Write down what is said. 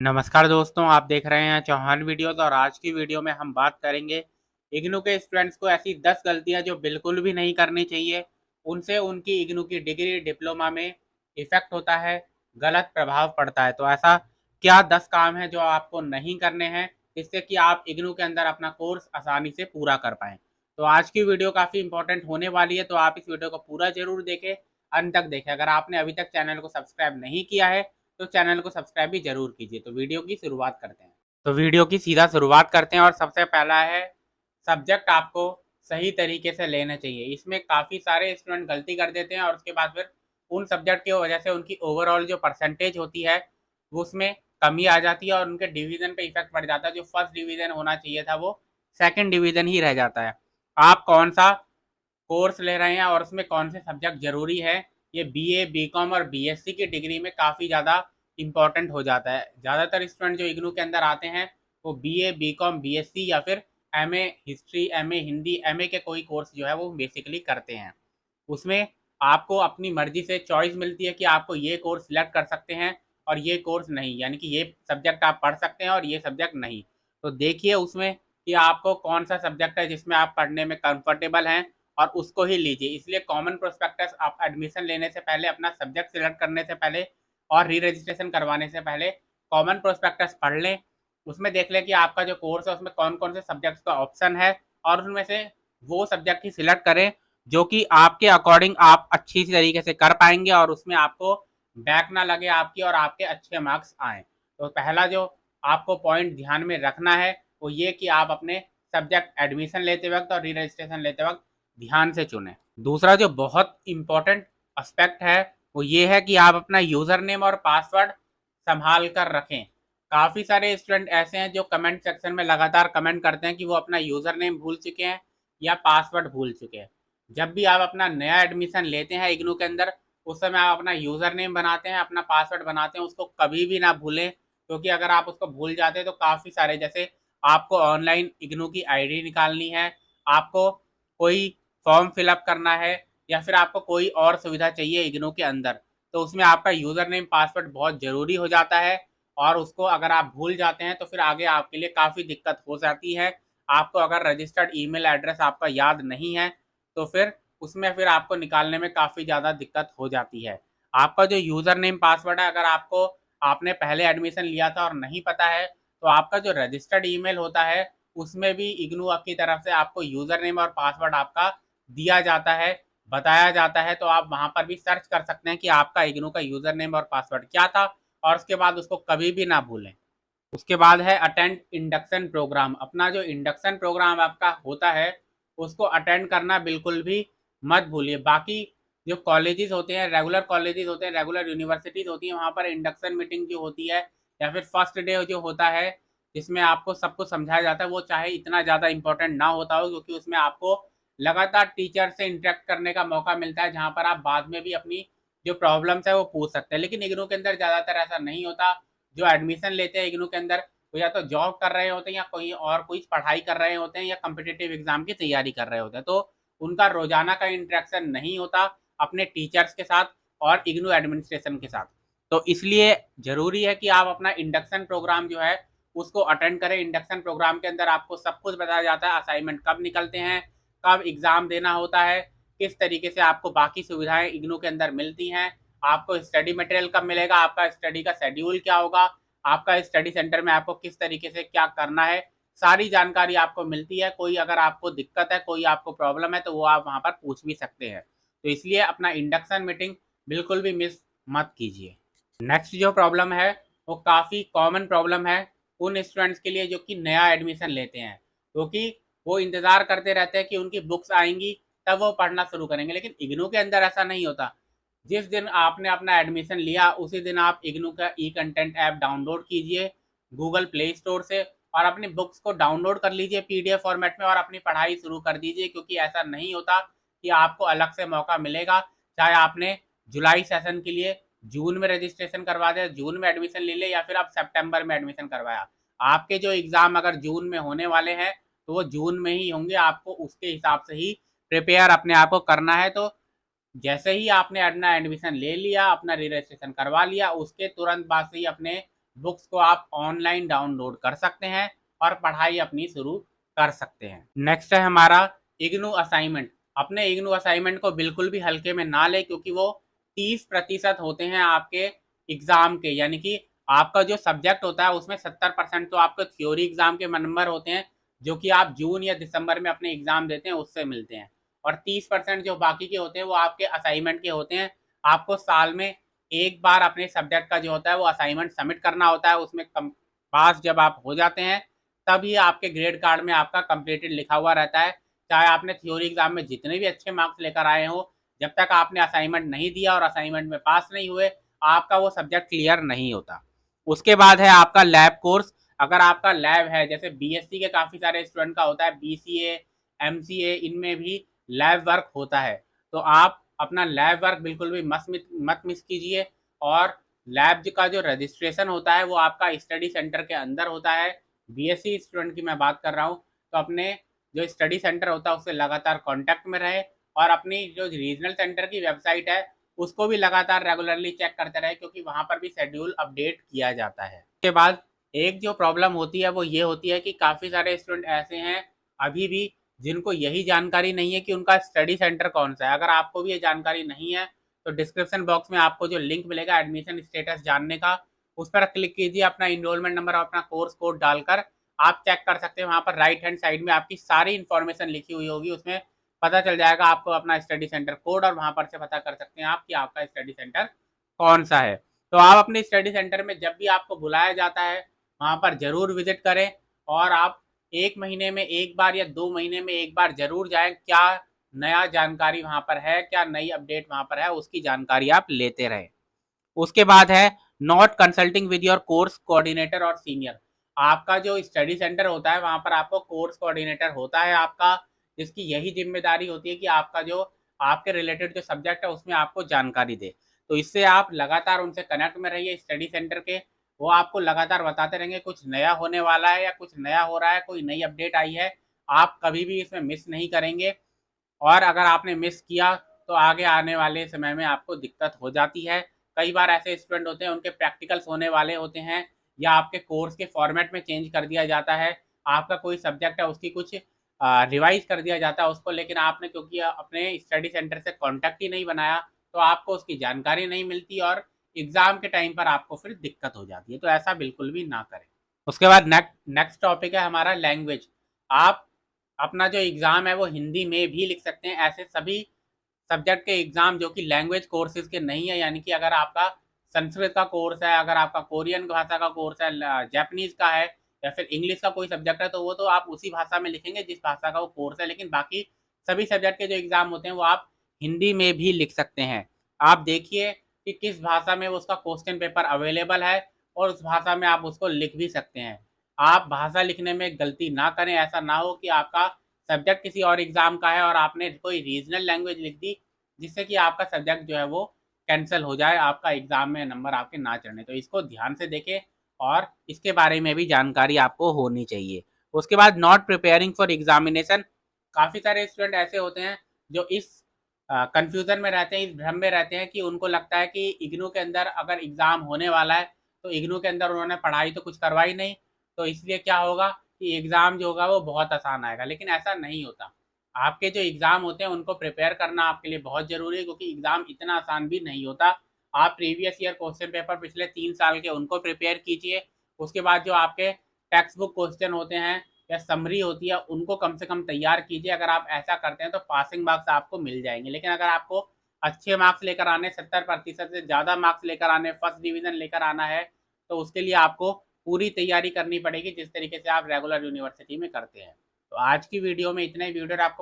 नमस्कार दोस्तों, आप देख रहे हैं चौहान वीडियोज़ और आज की वीडियो में हम बात करेंगे इग्नू के स्टूडेंट्स को ऐसी 10 गलतियां जो बिल्कुल भी नहीं करनी चाहिए। उनसे उनकी इग्नू की डिग्री डिप्लोमा में इफ़ेक्ट होता है, गलत प्रभाव पड़ता है। तो ऐसा क्या 10 काम हैं जो आपको नहीं करने हैं, जिससे कि आप इग्नू के अंदर अपना कोर्स आसानी से पूरा कर पाएँ। तो आज की वीडियो काफ़ी इंपॉर्टेंट होने वाली है, तो आप इस वीडियो को पूरा ज़रूर देखें, अंत तक देखें। अगर आपने अभी तक चैनल को सब्सक्राइब नहीं किया है तो चैनल को सब्सक्राइब भी जरूर कीजिए। तो वीडियो की शुरुआत करते हैं। तो वीडियो की सीधा शुरुआत करते हैं और सबसे पहला है सब्जेक्ट आपको सही तरीके से लेना चाहिए। इसमें काफ़ी सारे स्टूडेंट गलती कर देते हैं और उसके बाद फिर उन सब्जेक्ट की वजह से उनकी ओवरऑल जो परसेंटेज होती है वो उसमें कमी आ जाती है और उनके डिवीज़न पे इफेक्ट पड़ जाता है। जो फर्स्ट डिवीज़न होना चाहिए था वो सेकंड डिवीज़न ही रह जाता है। आप कौन सा कोर्स ले रहे हैं और उसमें कौन से सब्जेक्ट ज़रूरी है, ये बीए, बीकॉम और बीएससी की डिग्री में काफ़ी ज़्यादा इम्पॉर्टेंट हो जाता है। ज़्यादातर स्टूडेंट जो इग्नू के अंदर आते हैं वो बीए, बीकॉम, बीएससी या फिर MA history, MA Hindi, MA के कोई कोर्स जो है वो बेसिकली करते हैं। उसमें आपको अपनी मर्ज़ी से चॉइस मिलती है कि आपको ये कोर्स सिलेक्ट कर सकते हैं और ये कोर्स नहीं, यानी कि ये सब्जेक्ट आप पढ़ सकते हैं और ये सब्जेक्ट नहीं। तो देखिए उसमें कि आपको कौन-सा सब्जेक्ट है जिसमें आप पढ़ने में कंफर्टेबल हैं और उसको ही लीजिए। इसलिए कॉमन प्रोस्पेक्टस आप एडमिशन लेने से पहले, अपना सब्जेक्ट सिलेक्ट करने से पहले और री रजिस्ट्रेशन करवाने से पहले कॉमन प्रोस्पेक्टस पढ़ लें। उसमें देख लें कि आपका जो कोर्स है उसमें कौन-कौन से सब्जेक्ट्स का ऑप्शन है और उनमें से वो सब्जेक्ट ही सिलेक्ट करें जो कि आपके अकॉर्डिंग आप अच्छी तरीके से कर पाएँगे और उसमें आपको बैक ना लगे आपकी और आपके अच्छे मार्क्स आएँ। तो पहला जो आपको पॉइंट ध्यान में रखना है वो ये कि आप अपने सब्जेक्ट एडमिशन लेते वक़्त और री रजिस्ट्रेशन लेते वक़्त ध्यान से चुनें। दूसरा जो बहुत इम्पोर्टेंट एस्पेक्ट है वो ये है कि आप अपना यूज़र नेम और पासवर्ड सँभाल कर रखें। काफ़ी सारे स्टूडेंट ऐसे हैं जो कमेंट सेक्शन में लगातार कमेंट करते हैं कि वो अपना यूज़र नेम भूल चुके हैं या पासवर्ड भूल चुके हैं। जब भी आप अपना नया एडमिशन लेते हैं इग्नू के अंदर, उस समय आप अपना यूज़र नेम बनाते हैं, अपना पासवर्ड बनाते हैं, उसको कभी भी ना भूलें, क्योंकि अगर आप उसको भूल जाते हैं तो काफ़ी सारे, जैसे आपको ऑनलाइन इग्नू की आईडी निकालनी है, आपको कोई फॉर्म फिलअप करना है या फिर आपको कोई और सुविधा चाहिए इग्नू के अंदर, तो उसमें आपका यूज़र नेम पासवर्ड बहुत ज़रूरी हो जाता है और उसको अगर आप भूल जाते हैं तो फिर आगे आपके लिए काफ़ी दिक्कत हो जाती है। आपको अगर रजिस्टर्ड ईमेल एड्रेस आपका याद नहीं है तो फिर उसमें फिर आपको निकालने में काफ़ी ज़्यादा दिक्कत हो जाती है। आपका जो यूज़र नेम पासवर्ड है, अगर आपने पहले एडमिशन लिया था और नहीं पता है, तो आपका जो रजिस्टर्ड ईमेल होता है उसमें भी इग्नू की तरफ से आपको यूज़र नेम और पासवर्ड आपका दिया जाता है, बताया जाता है। तो आप वहाँ पर भी सर्च कर सकते हैं कि आपका इग्नू का यूज़र नेम और पासवर्ड क्या था और उसके बाद उसको कभी भी ना भूलें। उसके बाद है अटेंड इंडक्शन प्रोग्राम। अपना जो इंडक्शन प्रोग्राम आपका होता है उसको अटेंड करना बिल्कुल भी मत भूलिए। बाकी जो कॉलेजेस होते हैं, रेगुलर कॉलेजेस होते हैं, रेगुलर यूनिवर्सिटीज़ होती हैं, वहाँ पर इंडक्शन मीटिंग जो होती है या फिर फर्स्ट डे जो होता है जिसमें आपको सब कुछ समझाया जाता है, वो चाहे इतना ज़्यादा इम्पोर्टेंट ना होता हो, क्योंकि उसमें आपको लगातार टीचर से इंटरेक्ट करने का मौका मिलता है, जहाँ पर आप बाद में भी अपनी जो प्रॉब्लम्स है वो पूछ सकते हैं। लेकिन इग्नू के अंदर ज़्यादातर ऐसा नहीं होता। जो एडमिशन लेते हैं इग्नू के अंदर, वो या तो जॉब कर रहे होते हैं या कोई और कोई पढ़ाई कर रहे होते हैं या कॉम्पिटिटिव एग्जाम की तैयारी कर रहे होते हैं। तो उनका रोजाना का इंटरेक्शन नहीं होता अपने टीचर्स के साथ और इग्नू एडमिनिस्ट्रेशन के साथ। तो इसलिए ज़रूरी है कि आप अपना इंडक्शन प्रोग्राम जो है उसको अटेंड करें। इंडक्शन प्रोग्राम के अंदर आपको सब कुछ बताया जाता है, असाइनमेंट कब निकलते हैं, कब एग्ज़ाम देना होता है, किस तरीके से आपको बाकी सुविधाएं इग्नू के अंदर मिलती हैं, आपको स्टडी मटेरियल कब मिलेगा, आपका स्टडी का शेड्यूल क्या होगा, आपका स्टडी सेंटर में आपको किस तरीके से क्या करना है, सारी जानकारी आपको मिलती है। कोई अगर आपको दिक्कत है, कोई आपको प्रॉब्लम है तो वो आप वहाँ पर पूछ भी सकते हैं। तो इसलिए अपना इंडक्शन मीटिंग बिल्कुल भी मिस मत कीजिए। नेक्स्ट जो प्रॉब्लम है वो काफ़ी कॉमन प्रॉब्लम है उन स्टूडेंट्स के लिए जो कि नया एडमिशन लेते हैं, क्योंकि वो इंतज़ार करते रहते हैं कि उनकी बुक्स आएंगी तब वो पढ़ना शुरू करेंगे। लेकिन इग्नू के अंदर ऐसा नहीं होता। जिस दिन आपने अपना एडमिशन लिया उसी दिन आप इग्नू का ई कंटेंट ऐप डाउनलोड कीजिए गूगल प्ले स्टोर से और अपनी बुक्स को डाउनलोड कर लीजिए पीडीएफ फॉर्मेट में और अपनी पढ़ाई शुरू कर दीजिए। क्योंकि ऐसा नहीं होता कि आपको अलग से मौका मिलेगा। चाहे आपने जुलाई सेशन के लिए जून में रजिस्ट्रेशन करवा दिया, जून में एडमिशन ले लिया या फिर आप सितंबर में एडमिशन करवाया, आपके जो एग्ज़ाम अगर जून में होने वाले हैं तो वो जून में ही होंगे। आपको उसके हिसाब से ही प्रिपेयर अपने आप को करना है। तो जैसे ही आपने अपना एडमिशन ले लिया, अपना रजिस्ट्रेशन करवा लिया, उसके तुरंत बाद से ही अपने बुक्स को आप ऑनलाइन डाउनलोड कर सकते हैं और पढ़ाई अपनी शुरू कर सकते हैं। नेक्स्ट है हमारा इग्नू असाइनमेंट। अपने इग्नू असाइनमेंट को बिल्कुल भी हल्के में ना ले, क्योंकि वो 30% होते हैं आपके एग्जाम के, यानी कि आपका जो सब्जेक्ट होता है उसमें 70% तो आपके थ्योरी एग्जाम के नंबर होते हैं, जो कि आप जून या दिसंबर में अपने एग्जाम देते हैं उससे मिलते हैं, और 30% जो बाकी के होते हैं वो आपके असाइनमेंट के होते हैं। आपको साल में एक बार अपने सब्जेक्ट का जो होता है वो असाइनमेंट सबमिट करना होता है। उसमें पास जब आप हो जाते हैं तभी आपके ग्रेड कार्ड में आपका कंप्लीटेड लिखा हुआ रहता है। चाहे आपने थ्योरी एग्जाम में जितने भी अच्छे मार्क्स लेकर आए हो, जब तक आपने असाइनमेंट नहीं दिया और असाइनमेंट में पास नहीं हुए, आपका वो सब्जेक्ट क्लियर नहीं होता। उसके बाद है आपका लैब कोर्स। अगर आपका लैब है, जैसे बीएससी के काफ़ी सारे स्टूडेंट का होता है, बीसीए, एमसीए, इनमें भी लैब वर्क होता है, तो आप अपना लैब वर्क बिल्कुल भी मत मिस कीजिए। और लैब का जो रजिस्ट्रेशन होता है वो आपका स्टडी सेंटर के अंदर होता है। बीएससी स्टूडेंट की मैं बात कर रहा हूँ, तो अपने जो स्टडी सेंटर होता है उससे लगातार कांटेक्ट में रहे, और अपनी जो रीजनल सेंटर की वेबसाइट है उसको भी लगातार रेगुलरली चेक करते रहे, क्योंकि वहाँ पर भी शेड्यूल अपडेट किया जाता है। उसके बाद एक जो प्रॉब्लम होती है वो ये होती है कि काफ़ी सारे स्टूडेंट ऐसे हैं अभी भी जिनको यही जानकारी नहीं है कि उनका स्टडी सेंटर कौन सा है। अगर आपको भी ये जानकारी नहीं है तो डिस्क्रिप्शन बॉक्स में आपको जो लिंक मिलेगा एडमिशन स्टेटस जानने का, उस पर क्लिक कीजिए, अपना इनरोलमेंट नंबर और अपना कोर्स कोड डालकर आप चेक कर सकते हैं। वहाँ पर राइट हैंड साइड में आपकी सारी इन्फॉर्मेशन लिखी हुई होगी, उसमें पता चल जाएगा आपको अपना स्टडी सेंटर कोड, और वहाँ पर से पता कर सकते हैं आप कि आपका स्टडी सेंटर कौन सा है। तो आप अपने स्टडी सेंटर में जब भी आपको बुलाया जाता है वहाँ पर ज़रूर विजिट करें, और आप 1 महीने में 1 बार या 2 महीने में 1 बार ज़रूर जाएँ। क्या नया जानकारी वहाँ पर है, क्या नई अपडेट वहाँ पर है, उसकी जानकारी आप लेते रहें। उसके बाद है not consulting with your course coordinator और सीनियर। आपका जो स्टडी सेंटर होता है वहाँ पर आपको कोर्स कोऑर्डिनेटर होता है आपका, जिसकी यही जिम्मेदारी होती है कि आपका जो आपके रिलेटेड जो सब्जेक्ट है उसमें आपको जानकारी दे। तो इससे आप लगातार उनसे कनेक्ट में रहिए स्टडी सेंटर के, वो आपको लगातार बताते रहेंगे कुछ नया होने वाला है या कुछ नया हो रहा है, कोई नई अपडेट आई है, आप कभी भी इसमें मिस नहीं करेंगे। और अगर आपने मिस किया तो आगे आने वाले समय में आपको दिक्कत हो जाती है। कई बार ऐसे स्टूडेंट होते हैं उनके प्रैक्टिकल्स होने वाले होते हैं, या आपके कोर्स के फॉर्मेट में चेंज कर दिया जाता है, आपका कोई सब्जेक्ट है उसकी कुछ रिवाइज कर दिया जाता है उसको, लेकिन आपने क्योंकि अपने स्टडी सेंटर से कॉन्टैक्ट ही नहीं बनाया तो आपको उसकी जानकारी नहीं मिलती, और एग्ज़ाम के टाइम पर आपको फिर दिक्कत हो जाती है। तो ऐसा बिल्कुल भी ना करें। उसके बाद नेक्स्ट टॉपिक है हमारा लैंग्वेज। आप अपना जो एग्ज़ाम है वो हिंदी में भी लिख सकते हैं। ऐसे सभी सब्जेक्ट के एग्ज़ाम जो कि लैंग्वेज कोर्सेज़ के नहीं है, यानी कि अगर आपका संस्कृत का कोर्स है, अगर आपका कोरियन भाषा का कोर्स है, जैपनीज़ का है, या फिर इंग्लिश का कोई सब्जेक्ट है, तो वो तो आप उसी भाषा में लिखेंगे जिस भाषा का वो कोर्स है। लेकिन बाकी सभी सब्जेक्ट के जो एग्ज़ाम होते हैं वो आप हिंदी में भी लिख सकते हैं। आप देखिए कि किस भाषा में उसका क्वेश्चन पेपर अवेलेबल है, और उस भाषा में आप उसको लिख भी सकते हैं। आप भाषा लिखने में गलती ना करें, ऐसा ना हो कि आपका सब्जेक्ट किसी और एग्ज़ाम का है और आपने कोई रीजनल लैंग्वेज लिख दी, जिससे कि आपका सब्जेक्ट जो है वो कैंसल हो जाए, आपका एग्ज़ाम में नंबर आपके ना चढ़ने। तो इसको ध्यान से देखें, और इसके बारे में भी जानकारी आपको होनी चाहिए। उसके बाद नॉट प्रिपेयरिंग फॉर एग्ज़ामिनेशन। काफ़ी सारे स्टूडेंट ऐसे होते हैं जो इस कन्फ्यूज़न में रहते हैं, इस भ्रम में रहते हैं कि उनको लगता है कि इग्नू के अंदर अगर एग्ज़ाम होने वाला है तो इग्नू के अंदर उन्होंने पढ़ाई तो कुछ करवाई नहीं, तो इसलिए क्या होगा कि एग्ज़ाम जो होगा वो बहुत आसान आएगा। लेकिन ऐसा नहीं होता। आपके जो एग्ज़ाम होते हैं उनको प्रिपेयर करना आपके लिए बहुत ज़रूरी है, क्योंकि एग्ज़ाम इतना आसान भी नहीं होता। आप प्रीवियस ईयर क्वेश्चन पेपर पिछले 3 साल के उनको प्रिपेयर कीजिए। उसके बाद जो आपके टेक्स्ट बुक क्वेश्चन होते हैं या समरी होती है उनको कम से कम तैयार कीजिए। अगर आप ऐसा करते हैं तो पासिंग मार्क्स आपको मिल जाएँगे। लेकिन अगर आपको अच्छे मार्क्स लेकर आने, 70% से ज़्यादा मार्क्स लेकर आने, फर्स्ट डिवीज़न लेकर आना है, तो उसके लिए आपको पूरी तैयारी करनी पड़ेगी, जिस तरीके से आप रेगुलर यूनिवर्सिटी में करते हैं। तो आज की वीडियो में इतना ही। वीडियो आपको